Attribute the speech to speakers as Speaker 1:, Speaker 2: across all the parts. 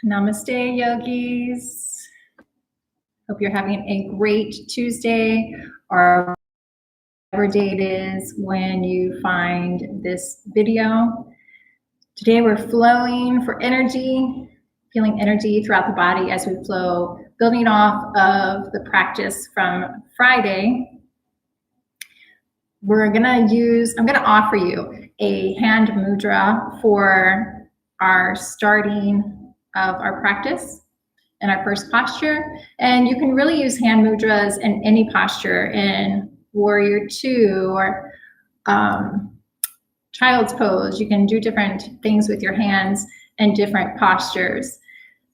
Speaker 1: Namaste, yogis. Hope you're having a great Tuesday or whatever day it is when you find this video. Today we're flowing for energy, feeling energy throughout the body as we flow, building off of the practice from Friday. I'm gonna offer you a hand mudra for our starting of our practice and our first posture. And you can really use hand mudras in any posture, in warrior two or child's pose. You can do different things with your hands in different postures.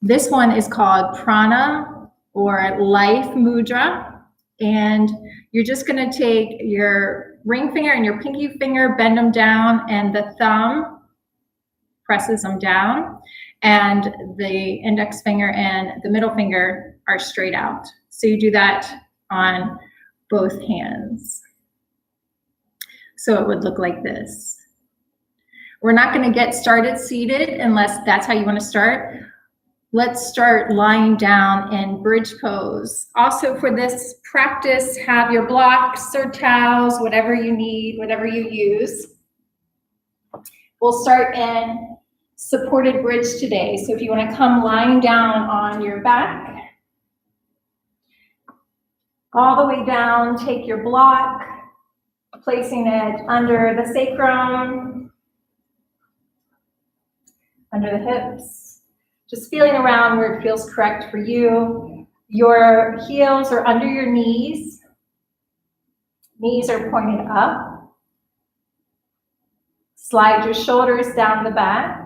Speaker 1: This one is called prana or life mudra. And you're just gonna take your ring finger and your pinky finger, bend them down, and the thumb presses them down, and the index finger and the middle finger are straight out. So you do that on both hands. So it would look like this. We're not going to get started seated unless that's how you want to start. Let's start lying down in bridge pose. Also for this practice, have your blocks or towels, whatever you need, whatever you use. We'll start in supported bridge today. So if you want to come lying down on your back, all the way down, take your block, placing it under the sacrum, under the hips, just feeling around where it feels correct for you. Your heels are under your knees. Knees are pointed up. Slide your shoulders down the back.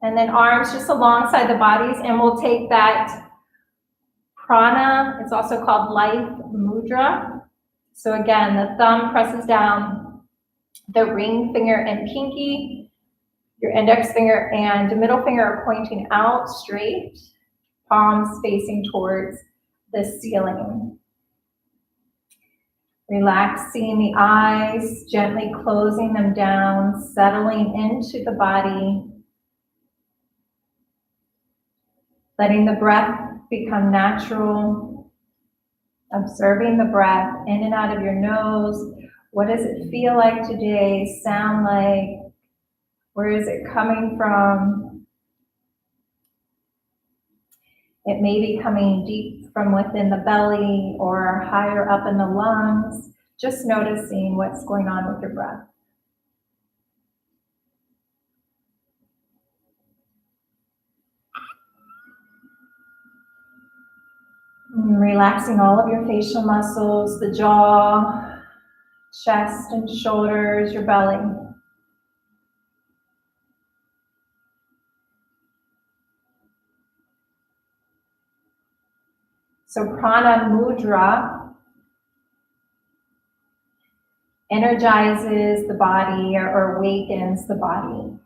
Speaker 1: And then arms just alongside the bodies, and we'll take that prana, it's also called life mudra. So again, the thumb presses down, the ring finger and pinky, your index finger and the middle finger are pointing out straight, palms facing towards the ceiling. Relaxing the eyes, gently closing them down, settling into the body. Letting the breath become natural, observing the breath in and out of your nose. What does it feel like today, sound like? Where is it coming from? It may be coming deep from within the belly or higher up in the lungs. Just noticing what's going on with your breath. Relaxing all of your facial muscles, the jaw, chest and shoulders, your belly. So prana mudra energizes the body or awakens the body.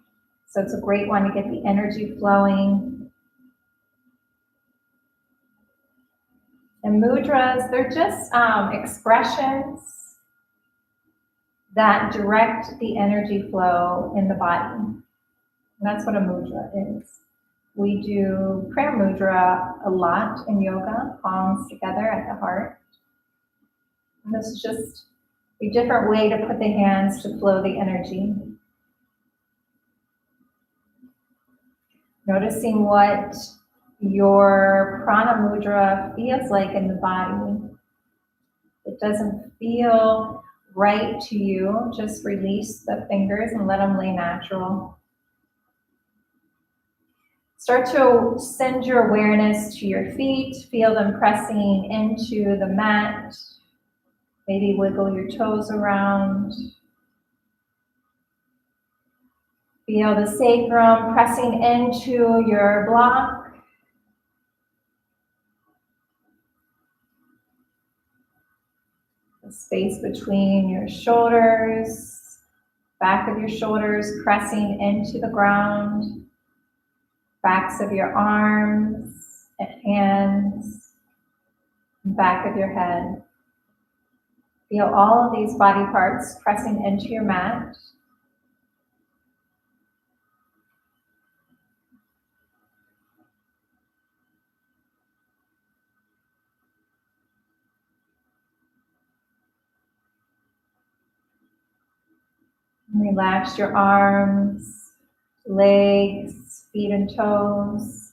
Speaker 1: So it's a great one to get the energy flowing. And mudras, they're just expressions that direct the energy flow in the body. And that's what a mudra is. We do prayer mudra a lot in yoga, palms together at the heart. And this is just a different way to put the hands to flow the energy. Noticing what your prana mudra feels like in the body. If it doesn't feel right to you, just release the fingers and let them lay natural. Start to send your awareness to your feet. Feel them pressing into the mat. Maybe wiggle your toes around. Feel the sacrum pressing into your block. The space between your shoulders, back of your shoulders pressing into the ground. Backs of your arms and hands, and back of your head. Feel all of these body parts pressing into your mat. Relax your arms, legs, feet and toes.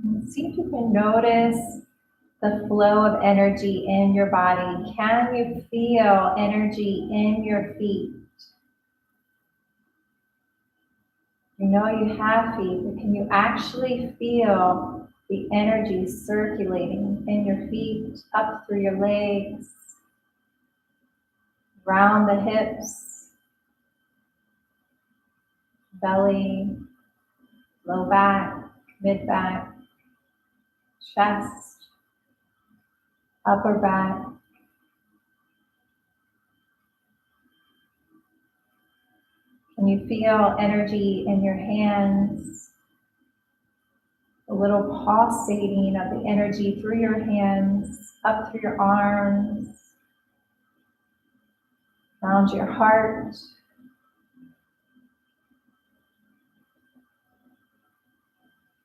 Speaker 1: And see if you can notice the flow of energy in your body. Can you feel energy in your feet? You know you have feet, but can you actually feel the energy circulating in your feet, up through your legs, around the hips, belly, low back, mid back, chest, upper back? Can you feel energy in your hands? A little pulsating of the energy through your hands, up through your arms, around your heart,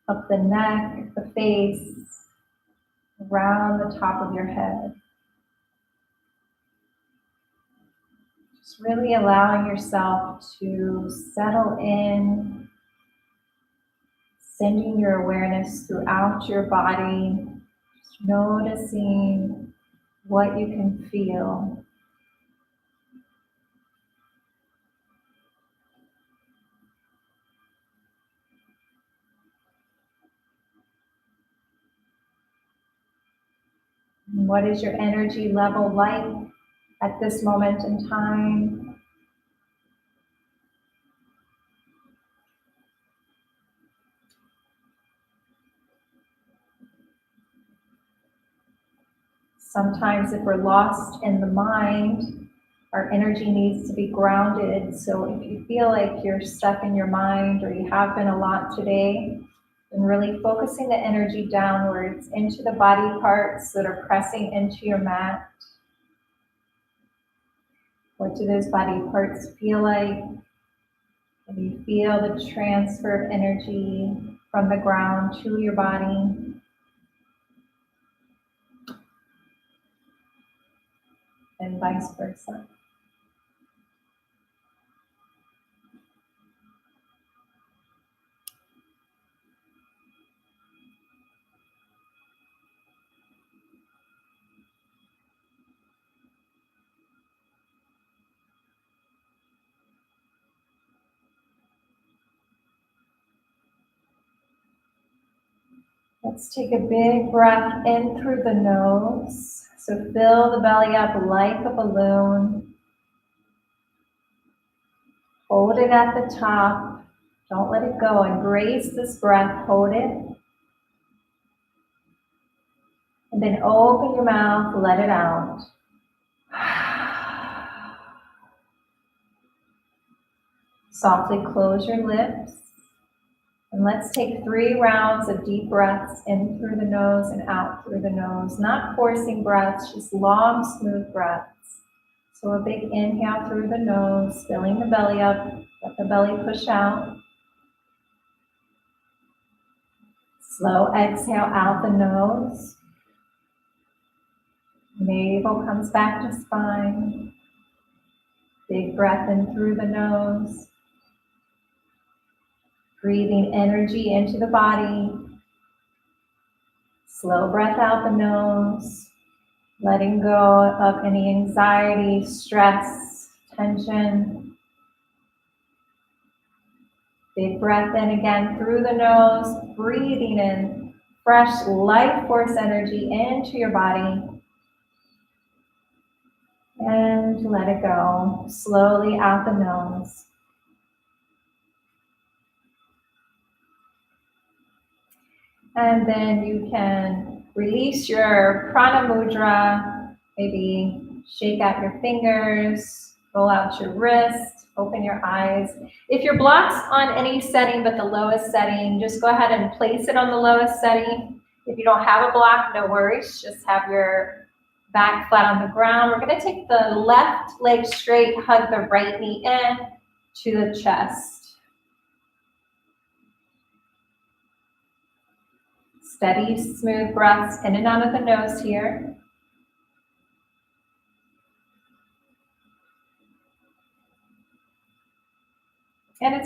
Speaker 1: up the neck, the face, around the top of your head. Just really allowing yourself to settle in, sending your awareness throughout your body, just noticing what you can feel. And what is your energy level like at this moment in time? Sometimes if we're lost in the mind, our energy needs to be grounded. So if you feel like you're stuck in your mind or you have been a lot today, then really focusing the energy downwards into the body parts that are pressing into your mat. What do those body parts feel like? Can you feel the transfer of energy from the ground to your body? And vice versa. Let's take a big breath in through the nose. So fill the belly up like a balloon. Hold it at the top. Don't let it go. Embrace this breath. Hold it. And then open your mouth. Let it out. Softly close your lips. And let's take 3 rounds of deep breaths in through the nose and out through the nose. Not forcing breaths, just long, smooth breaths. So a big inhale through the nose, filling the belly up. Let the belly push out. Slow exhale out the nose. Navel comes back to spine. Big breath in through the nose. Breathing energy into the body. Slow breath out the nose. Letting go of any anxiety, stress, tension. Big breath in again through the nose. Breathing in fresh life force energy into your body. And let it go slowly out the nose. And then you can release your prana mudra, maybe shake out your fingers, roll out your wrist, open your eyes. If your block's on any setting but the lowest setting, just go ahead and place it on the lowest setting. If you don't have a block, no worries, just have your back flat on the ground. We're gonna take the left leg straight, hug the right knee in to the chest. Steady, smooth breaths in and out of the nose here.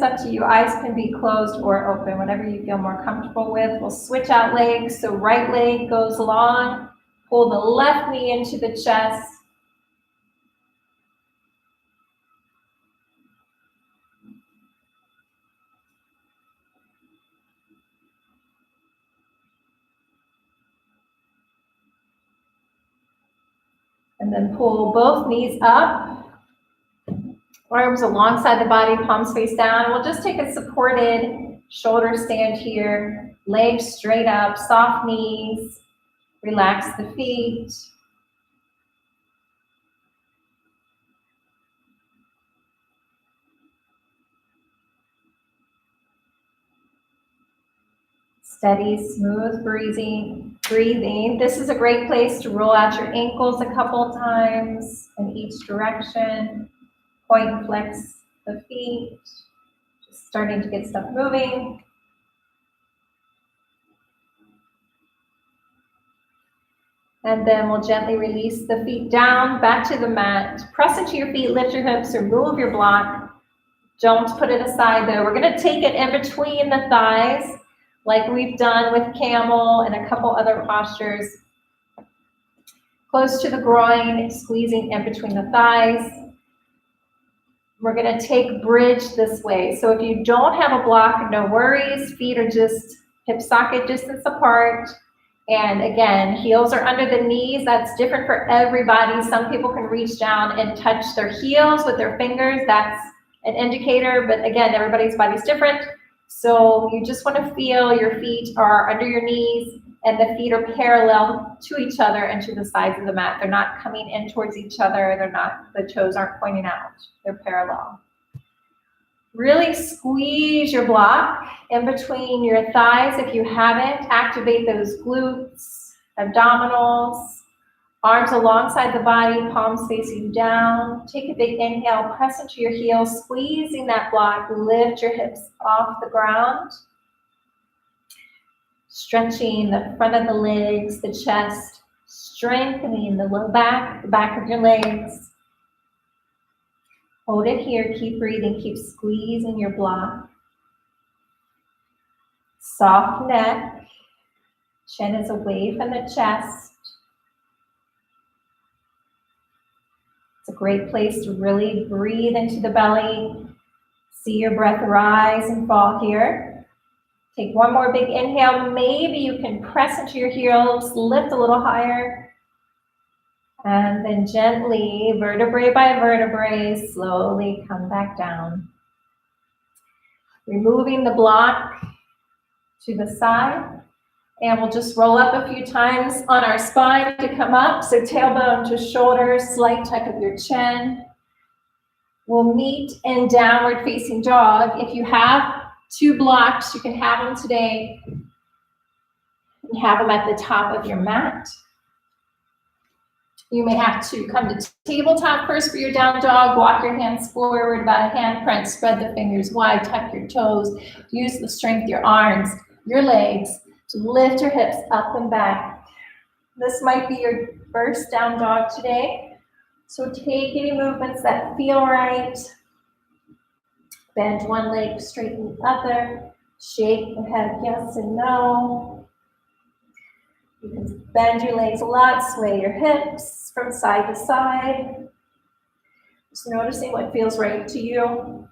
Speaker 1: It's up to you. Eyes can be closed or open, whatever you feel more comfortable with. We'll switch out legs. So right leg goes long. Pull the left knee into the chest. And then pull both knees up. Arms alongside the body, palms face down. We'll just take a supported shoulder stand here. Legs straight up, soft knees. Relax the feet. Steady, smooth breathing. This is a great place to roll out your ankles a couple times in each direction. Point and flex the feet. Just starting to get stuff moving. And then we'll gently release the feet down, back to the mat. Press into your feet, lift your hips, remove your block. Don't put it aside though. We're gonna take it in between the thighs, like we've done with camel and a couple other postures. Close to the groin, squeezing in between the thighs. We're gonna take bridge this way. So if you don't have a block, no worries. Feet are just hip socket distance apart. And again, heels are under the knees. That's different for everybody. Some people can reach down and touch their heels with their fingers. That's an indicator, but again, everybody's body's different. So you just want to feel your feet are under your knees and the feet are parallel to each other and to the sides of the mat. They're not coming in towards each other. The toes aren't pointing out. They're parallel. Really squeeze your block in between your thighs if you haven't. Activate those glutes, abdominals, arms alongside the body, palms facing down. Take a big inhale, press into your heels, squeezing that block. Lift your hips off the ground. Stretching the front of the legs, the chest, strengthening the low back, the back of your legs. Hold it here, keep breathing, keep squeezing your block. Soft neck, chin is away from the chest. It's a great place to really breathe into the belly. See your breath rise and fall here. Take one more big inhale. Maybe you can press into your heels, lift a little higher. And then gently, vertebrae by vertebrae, slowly come back down. Removing the block to the side. And we'll just roll up a few times on our spine to come up. So tailbone to shoulder, slight tuck of your chin. We'll meet in downward facing dog. If you have two blocks, you can have them today. You have them at the top of your mat. You may have to come to tabletop first for your down dog. Walk your hands forward about a handprint. Spread the fingers wide. Tuck your toes. Use the strength of your arms, your legs to lift your hips up and back. This might be your first down dog today. So take any movements that feel right. Bend one leg, straighten the other. Shake the head yes and no. You can bend your legs a lot, sway your hips from side to side. Just noticing what feels right to you.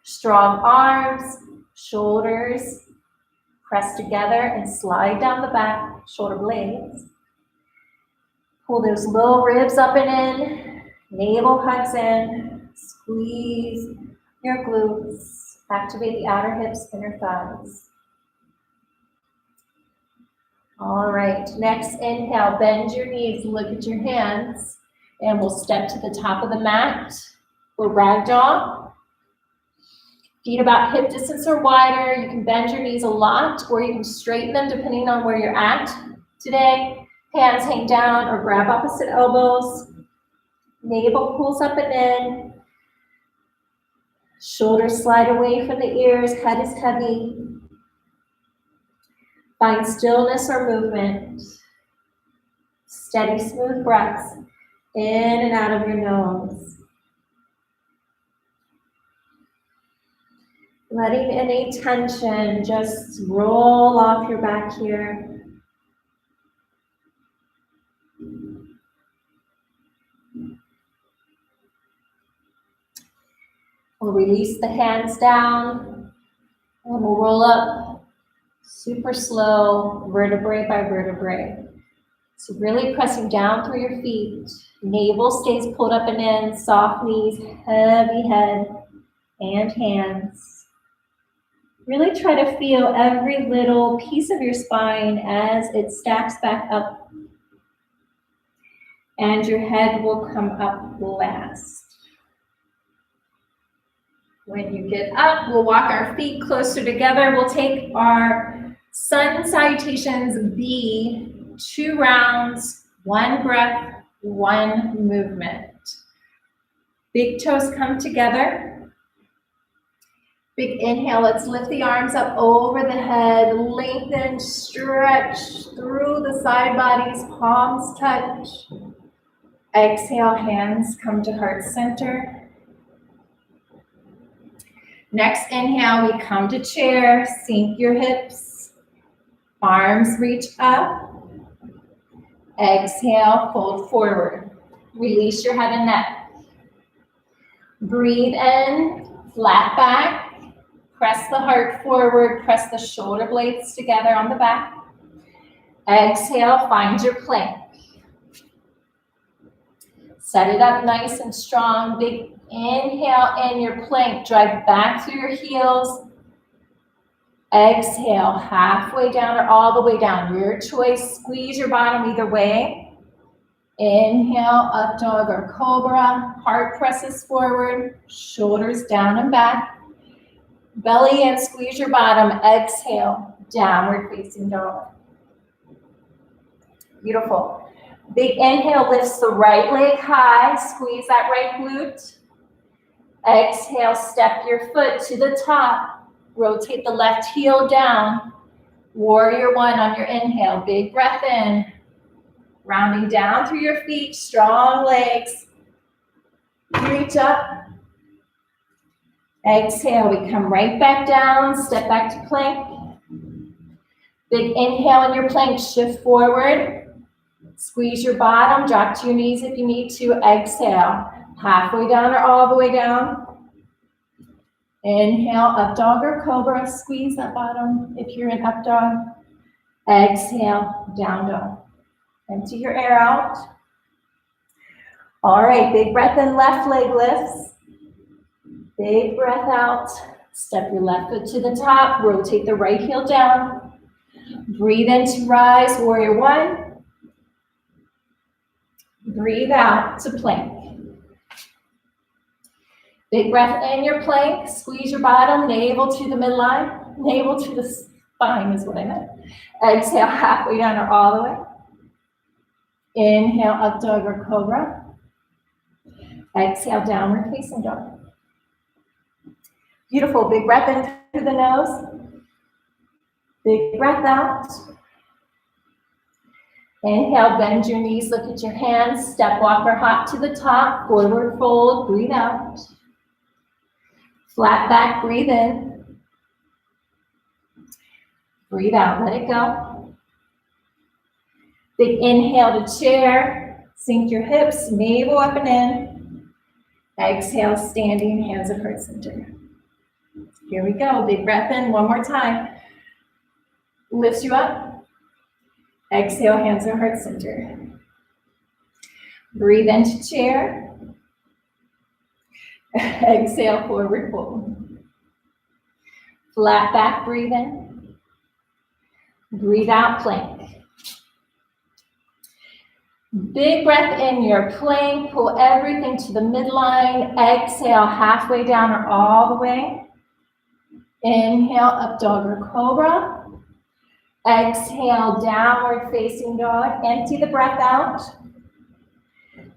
Speaker 1: Strong arms, shoulders press together and slide down the back, shoulder blades. Pull those low ribs up and in, navel hugs in, squeeze your glutes, activate the outer hips, inner thighs. All right, next inhale, bend your knees, look at your hands, and we'll step to the top of the mat for ragdoll. Feet about hip distance or wider. You can bend your knees a lot, or you can straighten them depending on where you're at today. Hands hang down or grab opposite elbows. Navel pulls up and in. Shoulders slide away from the ears, head is heavy. Find stillness or movement. Steady, smooth breaths in and out of your nose.
Speaker 2: Letting any tension just roll off your back here. We'll release the hands down and we'll roll up super slow, vertebrae by vertebrae. So really pressing down through your feet. Navel stays pulled up and in, soft knees, heavy head and hands. Really try to feel every little piece of your spine as it stacks back up. And your head will come up last. When you get up, we'll walk our feet closer together. We'll take our sun salutations B, 2 rounds, 1 breath, 1 movement. Big toes come together. Big inhale, let's lift the arms up over the head, lengthen, stretch through the side bodies, palms touch. Exhale, hands come to heart center. Next inhale, we come to chair, sink your hips, arms reach up. Exhale, fold forward. Release your head and neck. Breathe in, flat back. Press the heart forward, press the shoulder blades together on the back. Exhale, find your plank. Set it up nice and strong. Big inhale in your plank. Drive back through your heels. Exhale, halfway down or all the way down. Your choice. Squeeze your bottom either way. Inhale, up dog or cobra. Heart presses forward. Shoulders down and back. Belly in, squeeze your bottom. Exhale, downward facing dog. Beautiful. Big inhale lifts the right leg high. Squeeze that right glute. Exhale, step your foot to the top. Rotate the left heel down. Warrior 1 on your inhale. Big breath in. Rounding down through your feet. Strong legs. Reach up. Exhale, we come right back down. Step back to plank. Big inhale in your plank. Shift forward. Squeeze your bottom, drop to your knees if you need to. Exhale, halfway down or all the way down. Inhale, up dog or cobra. Squeeze that bottom if you're in up dog. Exhale, down dog. Empty your air out. All right, big breath in, left leg lifts. Big breath out. Step your left foot to the top. Rotate the right heel down. Breathe in to rise, warrior 1. Breathe out to plank. Big breath in your plank. Squeeze your bottom, navel to the midline. Navel to the spine is what I meant. Exhale, halfway down or all the way. Inhale, up dog or cobra. Exhale, downward facing dog. Beautiful. Big breath in through the nose. Big breath out. Inhale, bend your knees, look at your hands, step, walk, or hop to the top, forward fold, breathe out. Flat back, breathe in. Breathe out, let it go. Big inhale to chair, sink your hips, navel up and in. Exhale, standing, hands at heart center. Here we go, big breath in, one more time. Lifts you up. Exhale, hands at heart center. Breathe into chair. Exhale, forward fold. Flat back, breathe in. Breathe out, plank. Big breath in your plank. Pull everything to the midline. Exhale, halfway down or all the way. Inhale, up dog or cobra. Exhale, downward facing dog. Empty the breath out.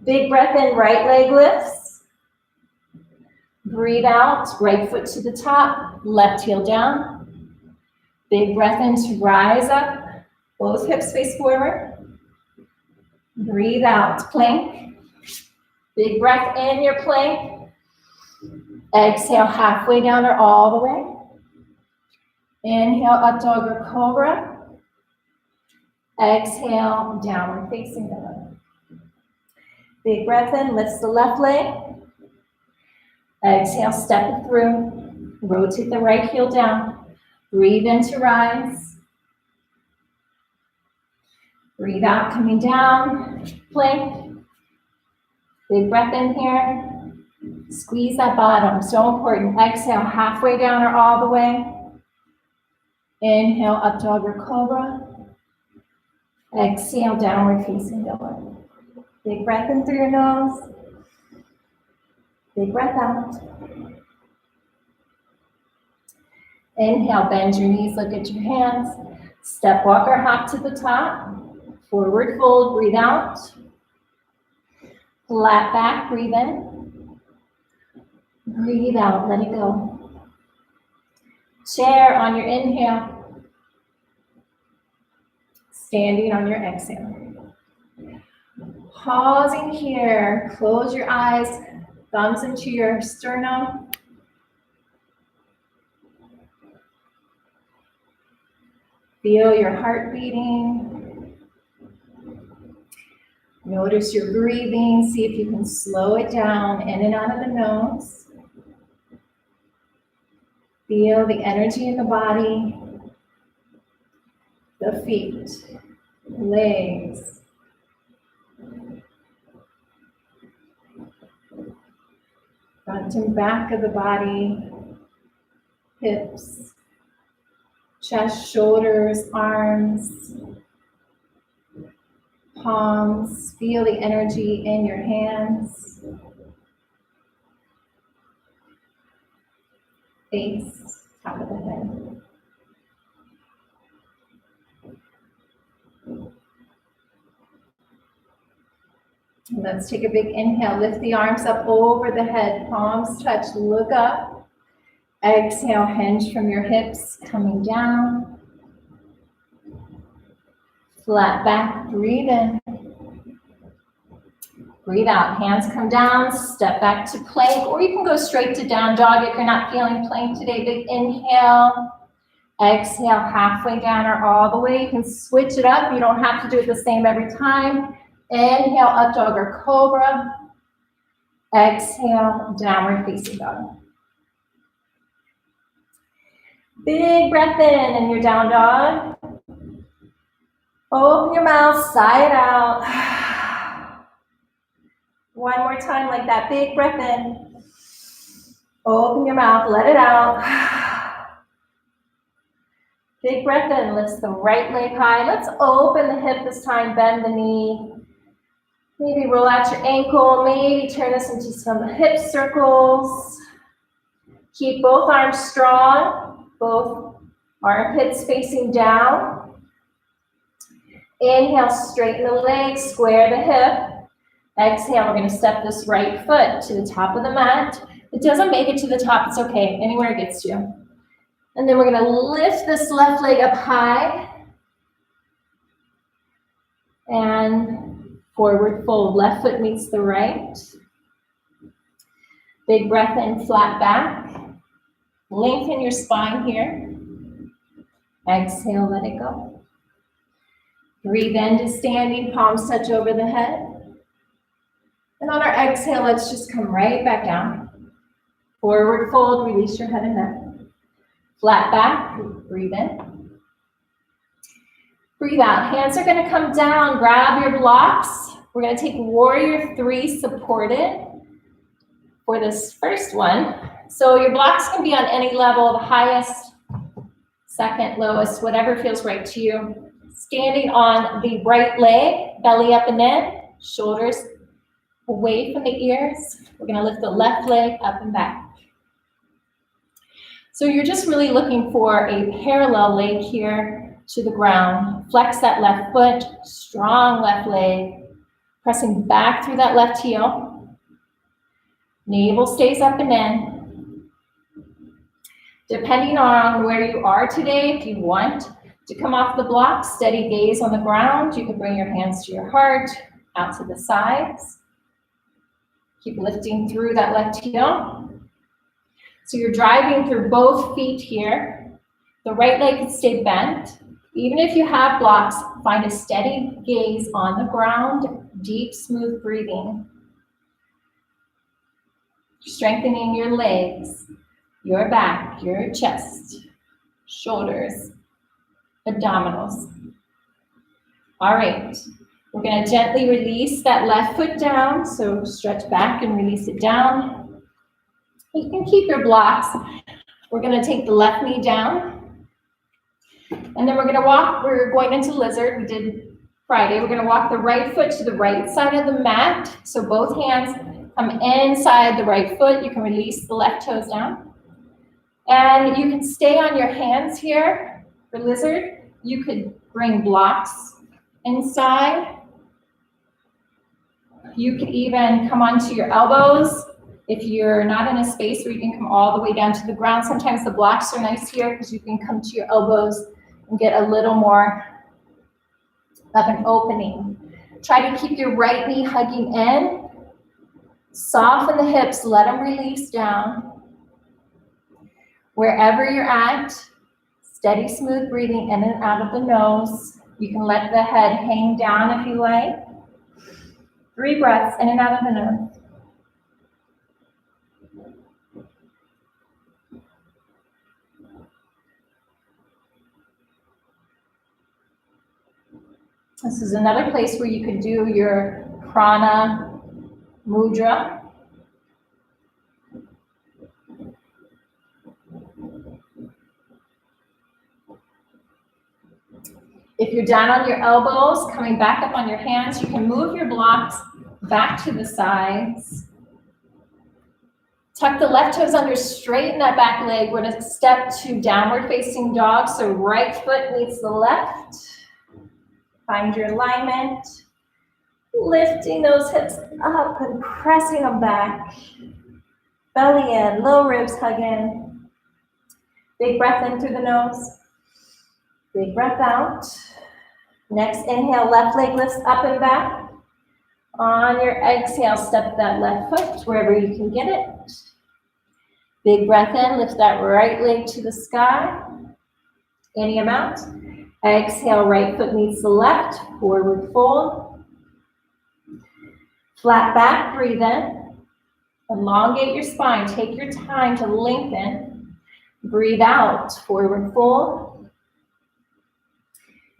Speaker 2: Big breath in, right leg lifts. Breathe out, right foot to the top, left heel down. Big breath in to rise up. Both hips face forward. Breathe out, plank. Big breath in your plank. Exhale, halfway down or all the way. Inhale, up dog or cobra. Exhale, downward facing dog. Big breath in, lifts the left leg. Exhale, step it through. Rotate the right heel down. Breathe in to rise. Breathe out, coming down, plank. Big breath in here. Squeeze that bottom, so important. Exhale, halfway down or all the way. Inhale, up dog or cobra. Exhale, downward facing dog. Big breath in through your nose. Big breath out. Inhale, bend your knees, look at your hands. Step, walk, or hop to the top. Forward fold, breathe out. Flat back, breathe in. Breathe out, let it go. Chair on your inhale. Standing on your exhale. Pausing here, close your eyes, thumbs into your sternum. Feel your heart beating. Notice your breathing. See if you can slow it down in and out of the nose. Feel the energy in the body, the feet, legs. Front and back of the body, hips, chest, shoulders, arms, palms. Feel the energy in your hands, face, top of the head. Let's take a big inhale. Lift the arms up over the head. Palms touch. Look up. Exhale. Hinge from your hips. Coming down. Flat back. Breathe in. Breathe out. Hands come down. Step back to plank. Or you can go straight to down dog if you're not feeling plank today. Big inhale. Exhale. Halfway down or all the way. You can switch it up. You don't have to do it the same every time. Inhale, up dog or cobra. Exhale, downward facing dog. Big breath in and your down dog. Open your mouth, sigh it out. One more time like that. Big breath in. Open your mouth, let it out. Big breath in, lifts the right leg high. Let's open the hip this time, bend the knee. Maybe roll out your ankle, maybe turn this into some hip circles. Keep both arms strong, both armpits facing down. Inhale, straighten the legs, square the hip. Exhale, we're gonna step this right foot to the top of the mat. If it doesn't make it to the top, it's okay, anywhere it gets to. And then we're gonna lift this left leg up high. And forward fold, left foot meets the right. Big breath in, flat back. Lengthen your spine here. Exhale, let it go. Breathe into standing, palms touch over the head. And on our exhale, let's just come right back down. Forward fold, release your head and neck. Flat back, breathe in. Breathe out, hands are gonna come down, grab your blocks. We're gonna take warrior 3 supported for this first one. So your blocks can be on any level, the highest, second, lowest, whatever feels right to you. Standing on the right leg, belly up and in, shoulders away from the ears. We're gonna lift the left leg up and back. So you're just really looking for a parallel leg here to the ground. Flex that left foot, strong left leg, pressing back through that left heel. Navel stays up and in. Depending on where you are today, if you want to come off the block, steady gaze on the ground. You can bring your hands to your heart, out to the sides. Keep lifting through that left heel. So you're driving through both feet here. The right leg can stay bent. Even if you have blocks, find a steady gaze on the ground, deep, smooth breathing. Strengthening your legs, your back, your chest, shoulders, abdominals. All right, we're gonna gently release that left foot down, so stretch back and release it down. You can keep your blocks. We're gonna take the left knee down, and then we're going into lizard. We did Friday. We're gonna walk the right foot to the right side of the mat, so both hands come inside the right foot. You can release the left toes down. And you can stay on your hands here for lizard. You could bring blocks inside. You could even come onto your elbows if you're not in a space where you can come all the way down to the ground. Sometimes the blocks are nice here because you can come to your elbows and get a little more of an opening. Try to keep your right knee hugging in. Soften the hips, let them release down. Wherever you're at, steady, smooth breathing in and out of the nose. You can let the head hang down if you like. 3 breaths in and out of the nose. This is another place where you could do your prana mudra. If you're down on your elbows, coming back up on your hands, you can move your blocks back to the sides. Tuck the left toes under, straighten that back leg. We're gonna step to downward facing dog, so right foot meets the left. Find your alignment. Lifting those hips up and pressing them back. Belly in, low ribs hug in. Big breath in through the nose. Big breath out. Next inhale, left leg lifts up and back. On your exhale, step that left foot wherever you can get it. Big breath in, lift that right leg to the sky. Any amount. Exhale, right foot meets the left, forward fold. Flat back, breathe in. Elongate your spine, take your time to lengthen. Breathe out, forward fold.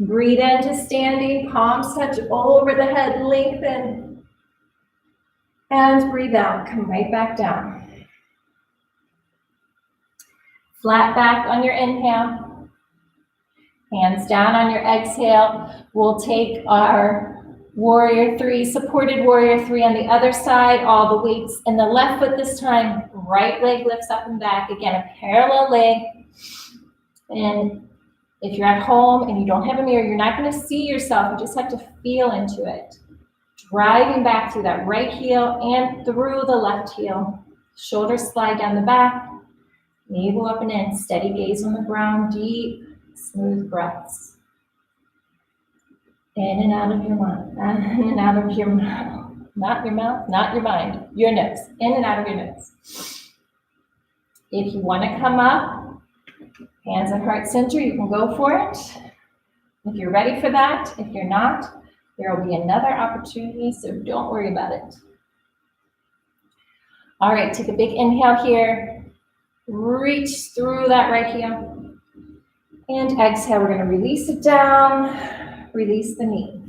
Speaker 2: Breathe into standing, palms touch over the head, lengthen. And breathe out, come right back down. Flat back on your inhale. Hands down on your exhale. We'll take our warrior 3, supported warrior 3 on the other side, all the weights in the left foot this time. Right leg lifts up and back. Again, a parallel leg. And if you're at home and you don't have a mirror, you're not going to see yourself. You just have to feel into it. Driving back through that right heel and through the left heel. Shoulders slide down the back. Navel up and in. Steady gaze on the ground. Deep, smooth breaths. In and out of your mind. In and out of your mouth. Not your mouth, not your mind. Your nose. In and out of your nose. If you want to come up, hands at heart center, you can go for it. If you're ready for that, if you're not, there will be another opportunity, so don't worry about it. All right, take a big inhale here. Reach through that right heel. And exhale, we're going to release it down, release the knee.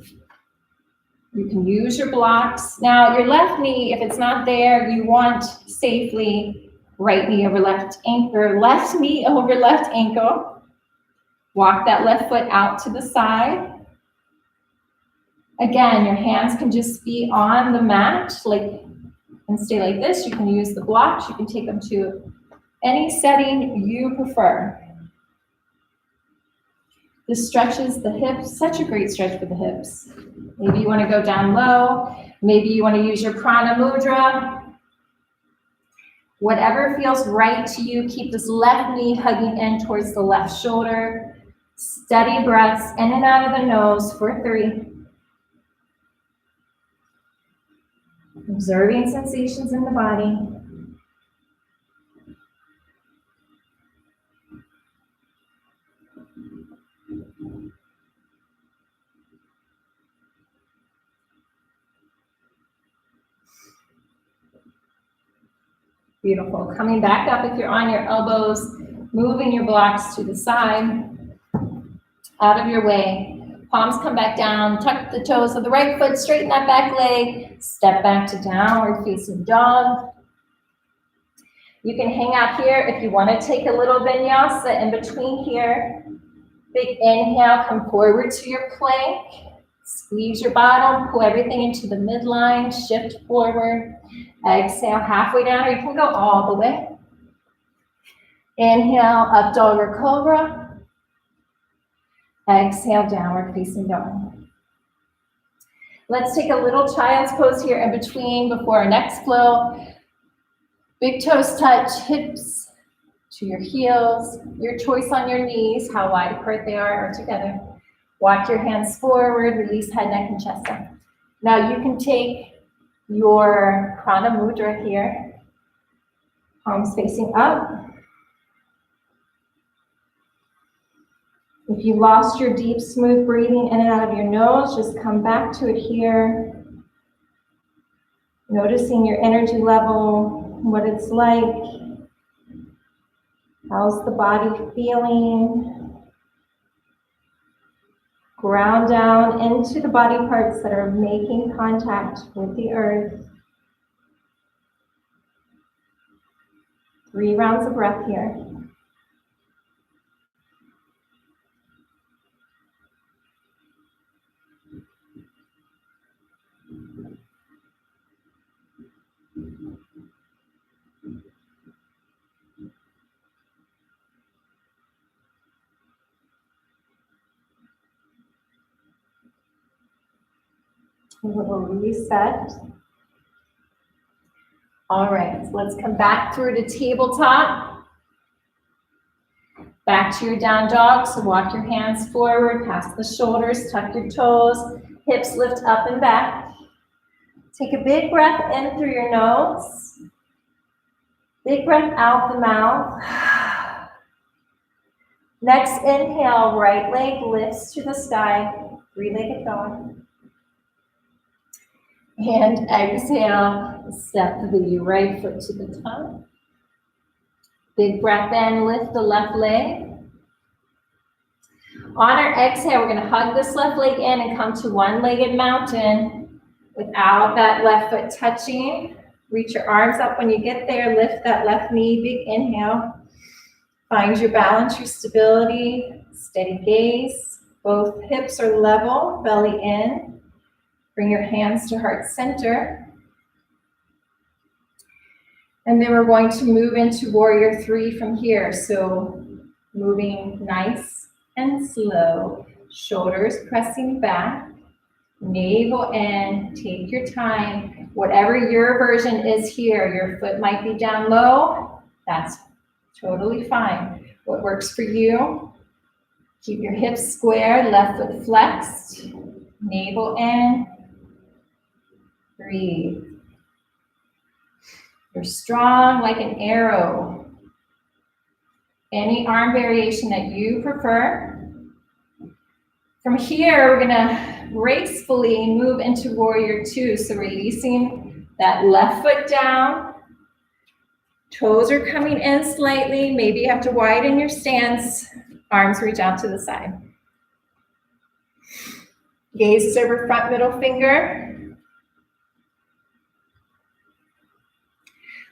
Speaker 2: You can use your blocks. Now, your left knee, if it's not there, you want safely right knee over left ankle, left knee over left ankle. Walk that left foot out to the side. Again, your hands can just be on the mat, and stay like this. You can use the blocks. You can take them to any setting you prefer. This stretches the hips, such a great stretch for the hips. Maybe you want to go down low. Maybe you want to use your prana mudra. Whatever feels right to you, keep this left knee hugging in towards the left shoulder. Steady breaths in and out of the nose for 3. Observing sensations in the body. Beautiful. Coming back up if you're on your elbows, moving your blocks to the side, out of your way. Palms come back down, tuck the toes of the right foot, straighten that back leg, step back to downward facing dog. You can hang out here if you want to take a little vinyasa in between here. Big inhale, come forward to your plank. Squeeze your bottom, pull everything into the midline, shift forward. Exhale, halfway down, or you can go all the way. Inhale, up dog or cobra. Exhale, downward facing dog. Let's take a little child's pose here in between before our next flow. Big toes touch, hips to your heels. Your choice on your knees, how wide apart they are or together. Walk your hands forward, release head, neck, and chest up. Now you can take your Prana Mudra here. Palms facing up. If you lost your deep, smooth breathing in and out of your nose, just come back to it here. Noticing your energy level, what it's like. How's the body feeling? Ground down into the body parts that are making contact with the earth. 3 rounds of breath here. A little reset. All right, so let's come back through to tabletop. Back to your down dog, so walk your hands forward, past the shoulders, tuck your toes, hips lift up and back. Take a big breath in through your nose. Big breath out the mouth. Next inhale, right leg lifts to the sky, 3-legged dog. And exhale, step the right foot to the top. Big breath in, lift the left leg. On our exhale, we're going to hug this left leg in and come to one-legged mountain without that left foot touching. Reach your arms up when you get there, lift that left knee, big inhale. Find your balance, your stability, steady gaze. Both hips are level, belly in. Bring your hands to heart center. And then we're going to move into warrior 3 from here. So moving nice and slow. Shoulders pressing back. Navel in. Take your time. Whatever your version is here, your foot might be down low. That's totally fine. What works for you? Keep your hips square, left foot flexed. Navel in. Breathe. You're strong like an arrow. Any arm variation that you prefer. From here, we're gonna gracefully move into warrior 2. So releasing that left foot down. Toes are coming in slightly. Maybe you have to widen your stance. Arms reach out to the side. Gaze is over front middle finger.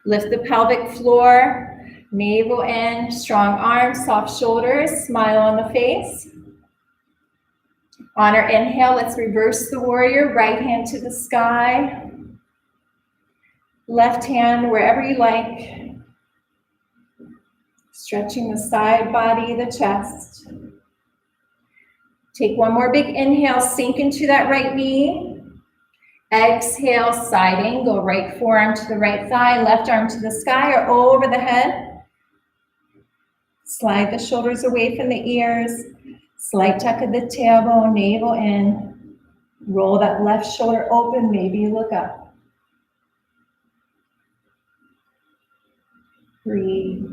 Speaker 2: Lift the pelvic floor, navel in, strong arms, soft shoulders, smile on the face. On our inhale, let's reverse the warrior, right hand to the sky. Left hand wherever you like. Stretching the side body, the chest. Take one more big inhale, sink into that right knee. Exhale, side angle, right forearm to the right thigh, left arm to the sky or over the head. Slide the shoulders away from the ears. Slight tuck of the tailbone, navel in. Roll that left shoulder open, maybe you look up. Breathe.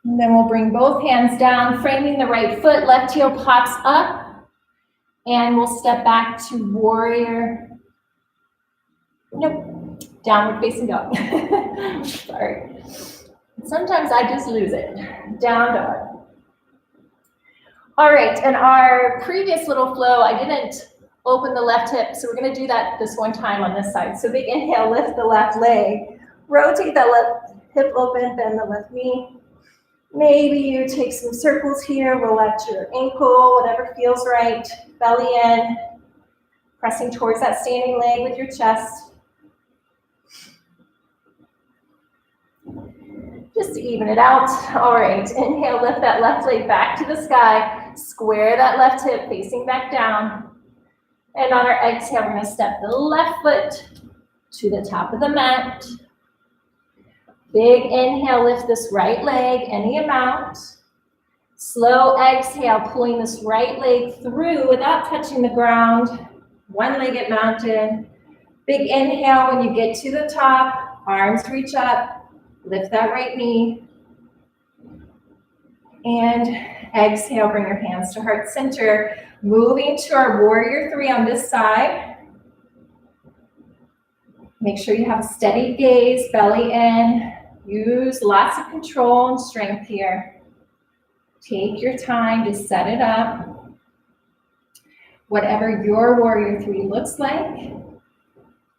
Speaker 2: And then we'll bring both hands down, framing the right foot, left heel pops up, and we'll step back to warrior Nope, downward facing dog. Sorry. Sometimes I just lose it. Down dog. All right, in our previous little flow, I didn't open the left hip, so we're gonna do that this one time on this side. So big inhale, lift the left leg, rotate that left hip open, bend the left knee. Maybe you take some circles here, roll out your ankle, whatever feels right, belly in, pressing towards that standing leg with your chest. Just to even it out. All right, inhale, lift that left leg back to the sky, square that left hip facing back down. And on our exhale, we're gonna step the left foot to the top of the mat. Big inhale, lift this right leg, any amount. Slow exhale, pulling this right leg through without touching the ground. One-legged mountain. Big inhale, when you get to the top, arms reach up, lift that right knee. And exhale, bring your hands to heart center. Moving to our warrior three on this side. Make sure you have a steady gaze, belly in. Use lots of control and strength here. Take your time to set it up. Whatever your warrior three looks like,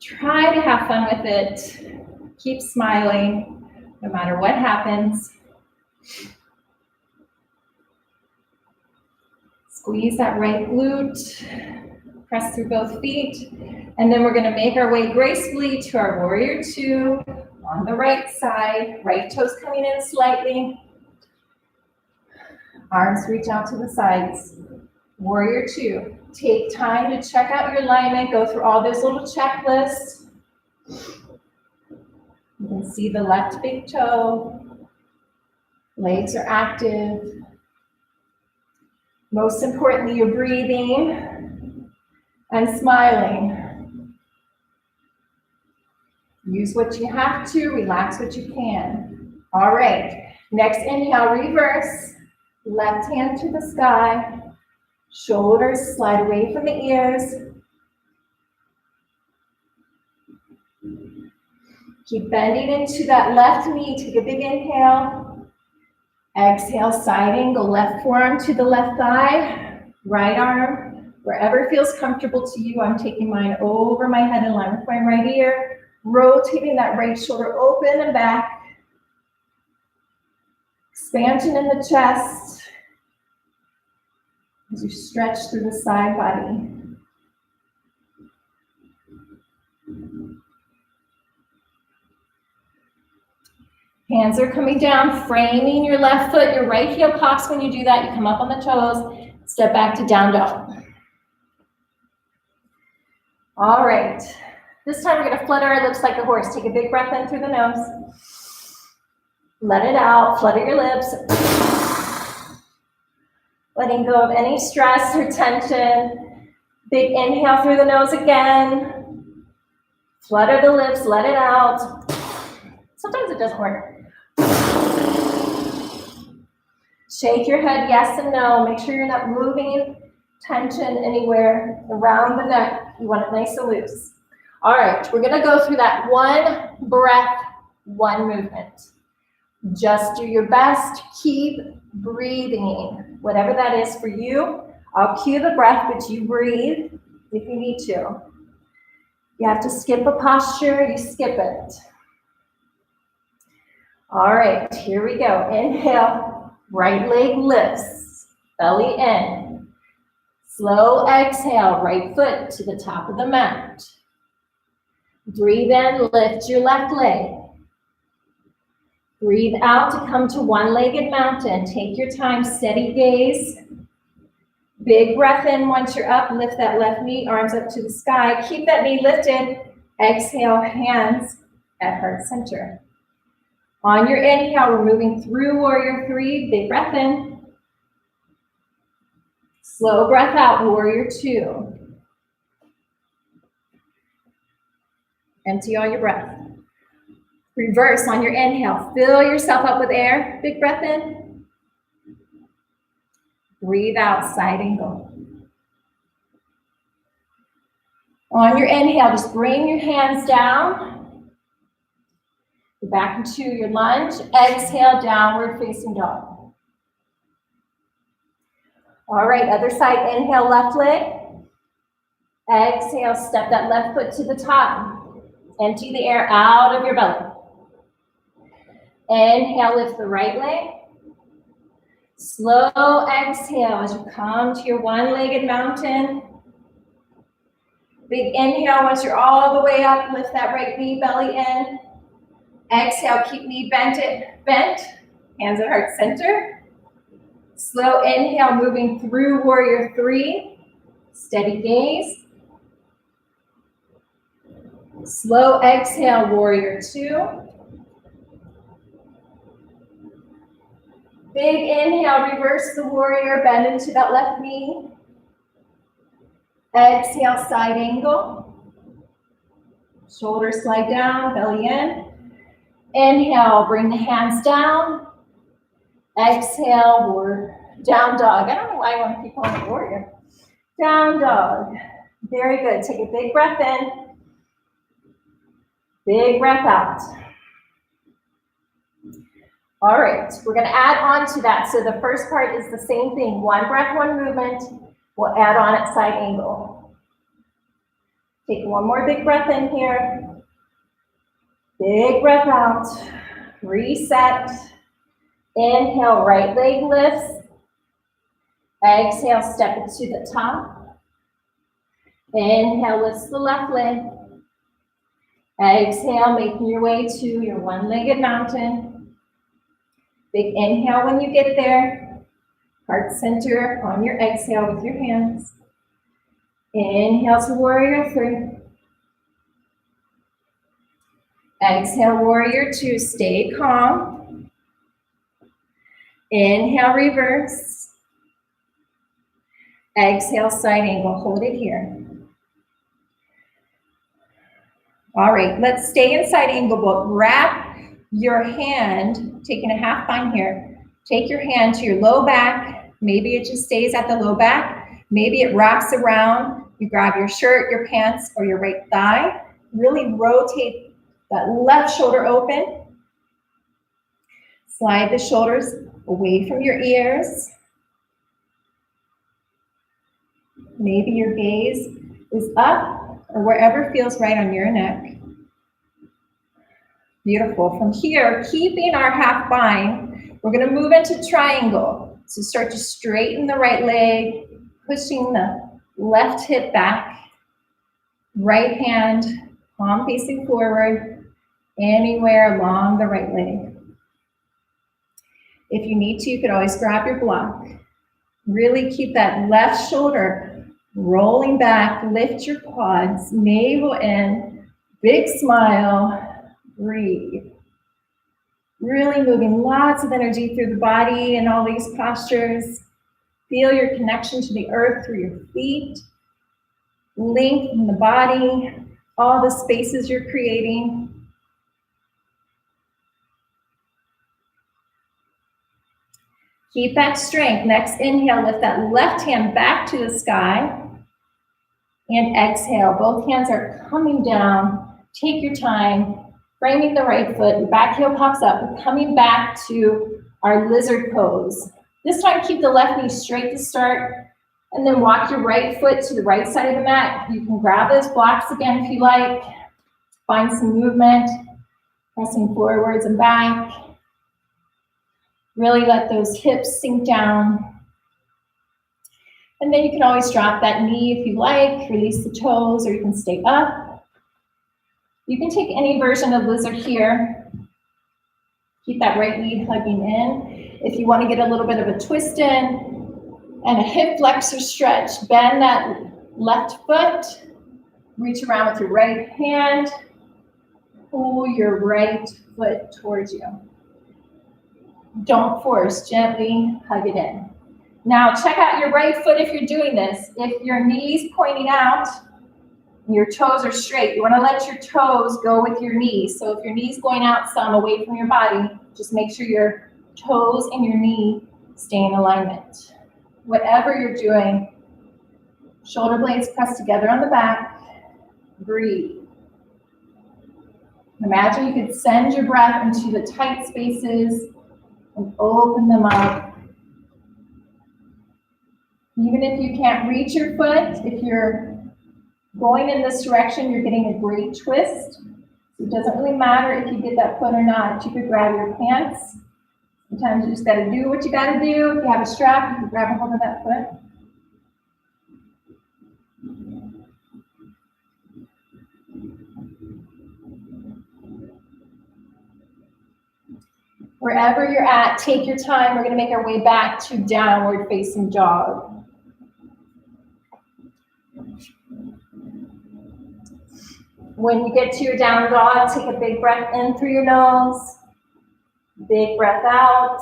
Speaker 2: try to have fun with it. Keep smiling, no matter what happens. Squeeze that right glute, press through both feet, and then we're gonna make our way gracefully to our warrior two on the right side, right toes coming in slightly. Arms reach out to the sides. Warrior two. Take time to check out your alignment, go through all those little checklists. You can see the left big toe. Legs are active. Most importantly, you're breathing and smiling. Use what you have to, relax what you can. All right, next inhale, reverse. Left hand to the sky. Shoulders slide away from the ears. Keep bending into that left knee. Take a big inhale. Exhale, side angle, left forearm to the left thigh, right arm, wherever feels comfortable to you. I'm taking mine over my head in line with my right ear, rotating that right shoulder open and back. Expansion in the chest as you stretch through the side body. Hands are coming down, framing your left foot. Your right heel pops when you do that. You come up on the toes, step back to down dog. All right. This time we're gonna flutter our lips like a horse. Take a big breath in through the nose. Let it out, flutter your lips. Letting go of any stress or tension. Big inhale through the nose again. Flutter the lips, let it out. Sometimes it doesn't work. Shake your head yes and no. Make sure you're not moving tension anywhere around the neck. You want it nice and loose. All right, we're gonna go through that one breath, one movement. Just do your best. Keep breathing. Whatever that is for you. I'll cue the breath, but you breathe if you need to. You have to skip a posture, you skip it. All right, here we go. Inhale, right leg lifts, belly in. Slow exhale, right foot to the top of the mat. Breathe in, lift your left leg. Breathe out to come to one-legged mountain. Take your time, steady gaze. Big breath in once you're up, lift that left knee, arms up to the sky. Keep that knee lifted. Exhale, hands at heart center. On your inhale, we're moving through warrior three, big breath in. Slow breath out, warrior two. Empty all your breath. Reverse on your inhale, fill yourself up with air, big breath in. Breathe out, side angle. On your inhale, just bring your hands down. Back into your lunge. Exhale, downward facing dog. All right, other side, inhale, left leg. Exhale, step that left foot to the top. Empty the air out of your belly. Inhale, lift the right leg. Slow exhale as you come to your one-legged mountain. Big inhale once you're all the way up, lift that right knee, belly in. Exhale, keep knee bent, hands at heart center. Slow inhale, moving through warrior three. Steady gaze. Slow exhale, warrior two. Big inhale, reverse the warrior, bend into that left knee. Exhale, side angle. Shoulders slide down, belly in. Inhale, bring the hands down. Exhale, down dog. I don't know why I want to keep calling it warrior. Down dog. Very good. Take a big breath in. Big breath out. All right, we're going to add on to that. So the first part is the same thing. One breath, one movement. We'll add on at side angle. Take one more big breath in here. Big breath out. Reset. Inhale, right leg lifts. Exhale, step it to the top. Inhale, lifts the left leg. Exhale, making your way to your one-legged mountain. Big inhale when you get there. Heart center on your exhale with your hands. Inhale to warrior three. Exhale, warrior two. Stay calm. Inhale, reverse. Exhale, side angle. Hold it here. All right, let's stay in side angle, but wrap your hand, taking a half bind here. Take your hand to your low back. Maybe it just stays at the low back. Maybe it wraps around. You grab your shirt, your pants, or your right thigh. Really rotate that left shoulder open. Slide the shoulders away from your ears. Maybe your gaze is up or wherever feels right on your neck. Beautiful. From here, keeping our half bind, we're going to move into triangle. So start to straighten the right leg, pushing the left hip back. Right hand, palm facing forward, anywhere along the right leg. If you need to, you could always grab your block. Really keep that left shoulder rolling back, lift your quads, navel in, big smile, breathe. Really moving lots of energy through the body and all these postures. Feel your connection to the earth through your feet. Lengthen the body, all the spaces you're creating. Keep that strength. Next inhale, lift that left hand back to the sky. And exhale, both hands are coming down. Take your time, framing the right foot. Your back heel pops up. We're coming back to our lizard pose. This time, keep the left knee straight to start. And then walk your right foot to the right side of the mat. You can grab those blocks again if you like. Find some movement, pressing forwards and back. Really let those hips sink down. And then you can always drop that knee if you like, release the toes, or you can stay up. You can take any version of lizard here. Keep that right knee hugging in. If you want to get a little bit of a twist in, and a hip flexor stretch, bend that left foot, reach around with your right hand, pull your right foot towards you. Don't force, gently hug it in. Now check out your right foot if you're doing this. If your knee's pointing out, your toes are straight, you want to let your toes go with your knees. So if your knee's going out some away from your body, just make sure your toes and your knee stay in alignment. Whatever you're doing, shoulder blades pressed together on the back.
Speaker 1: Breathe. Imagine you could send your breath into the tight spaces and open them up. Even if you can't reach your foot, if you're going in this direction, you're getting a great twist. So it doesn't really matter if you get that foot or not. You could grab your pants. Sometimes you just gotta do what you gotta do. If you have a strap, you can grab a hold of that foot. Wherever you're at, take your time. We're gonna make our way back to downward facing dog. When you get to your down dog, take a big breath in through your nose, big breath out.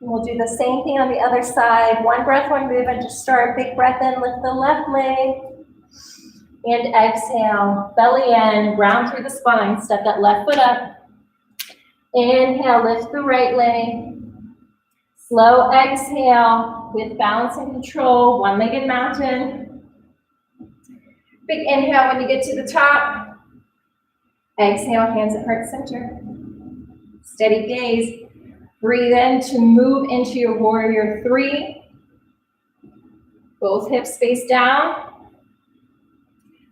Speaker 1: And we'll do the same thing on the other side. One breath, one movement. Just start, big breath in, lift the left leg. And exhale, belly in, ground through the spine. Step that left foot up. Inhale, lift the right leg. Slow exhale with balance and control, one-legged mountain. Big inhale when you get to the top. Exhale, hands at heart center. Steady gaze. Breathe in to move into your warrior three. Both hips face down.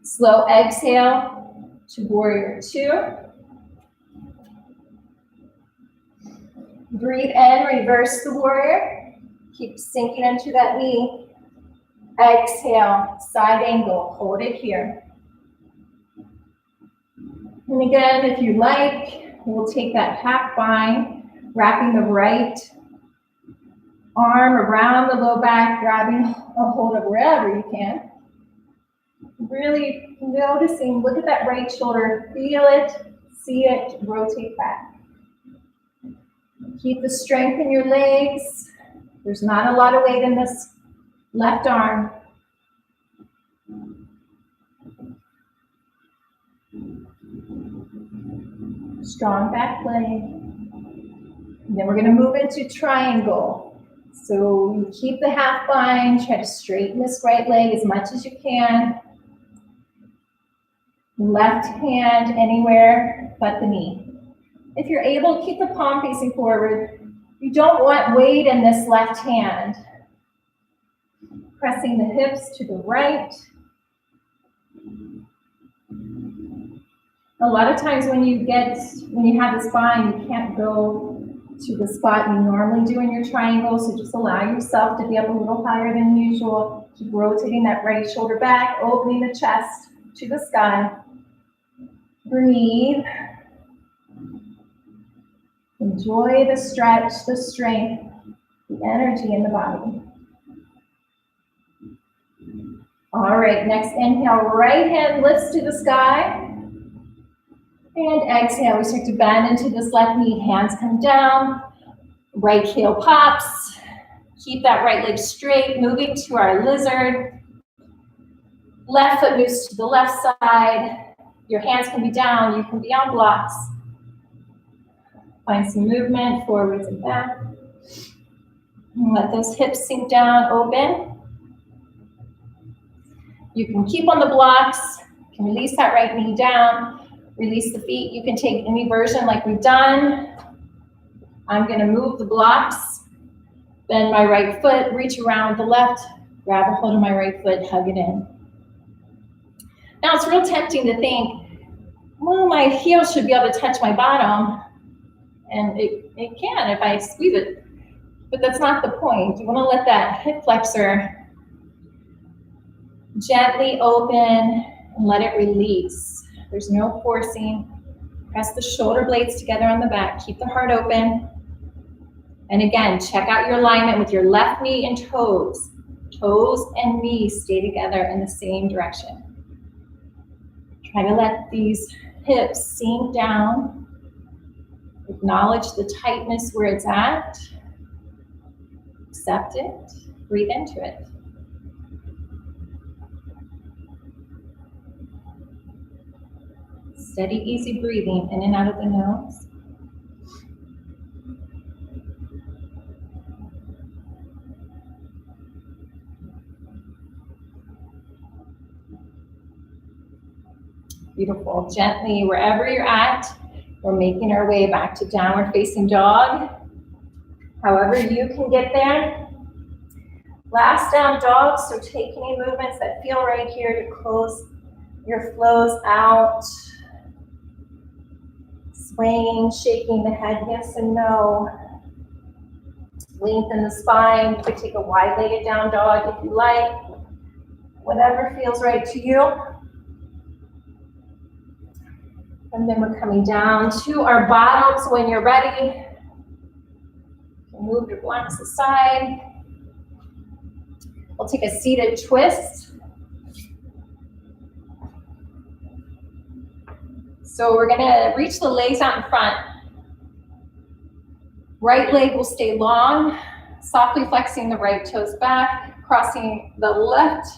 Speaker 1: Slow exhale to warrior two. Breathe in, reverse the warrior. Keep sinking into that knee. Exhale, side angle, hold it here. And again, if you like, we'll take that half bind, wrapping the right arm around the low back, grabbing a hold of wherever you can. Really noticing, look at that right shoulder, feel it, see it, rotate back. Keep the strength in your legs. There's not a lot of weight in this left arm. Strong back leg. And then we're going to move into triangle. So you keep the half bind, try to straighten this right leg as much as you can. Left hand anywhere but the knee. If you're able, keep the palm facing forward. You don't want weight in this left hand. Pressing the hips to the right. A lot of times when you have this bind, you can't go to the spot you normally do in your triangle, so just allow yourself to be up a little higher than usual. Keep rotating that right shoulder back, opening the chest to the sky. Breathe. Enjoy the stretch, the strength, the energy in the body. All right, next inhale, right hand lifts to the sky. And exhale, we start to bend into this left knee, hands come down, right heel pops. Keep that right leg straight, moving to our lizard. Left foot moves to the left side. Your hands can be down, you can be on blocks. Find some movement, forwards and back. And let those hips sink down, open. You can keep on the blocks, you can release that right knee down, release the feet. You can take any version like we've done. I'm gonna move the blocks, bend my right foot, reach around the left, grab a hold of my right foot, hug it in. Now it's real tempting to think, well, my heel should be able to touch my bottom, and it can if I squeeze it, but that's not the point. You wanna let that hip flexor gently open and let it release. There's no forcing. Press the shoulder blades together on the back. Keep the heart open. And again, check out your alignment with your left knee and toes. Toes and knees stay together in the same direction. Try to let these hips sink down. Acknowledge the tightness where it's at. Accept it. Breathe into it. Steady, easy breathing in and out of the nose.
Speaker 2: Beautiful. Gently, wherever you're at, we're making our way back to downward facing dog. However you can get there. Last down dog, so take any movements that feel right here to close your flows out. Swaying, shaking the head, yes and no. Lengthen the spine. You could take a wide-legged down dog if you like. Whatever feels right to you. And then we're coming down to our bottoms when you're ready. Move your blocks aside. We'll take a seated twist. So we're gonna reach the legs out in front. Right leg will stay long, softly flexing the right toes back, crossing the left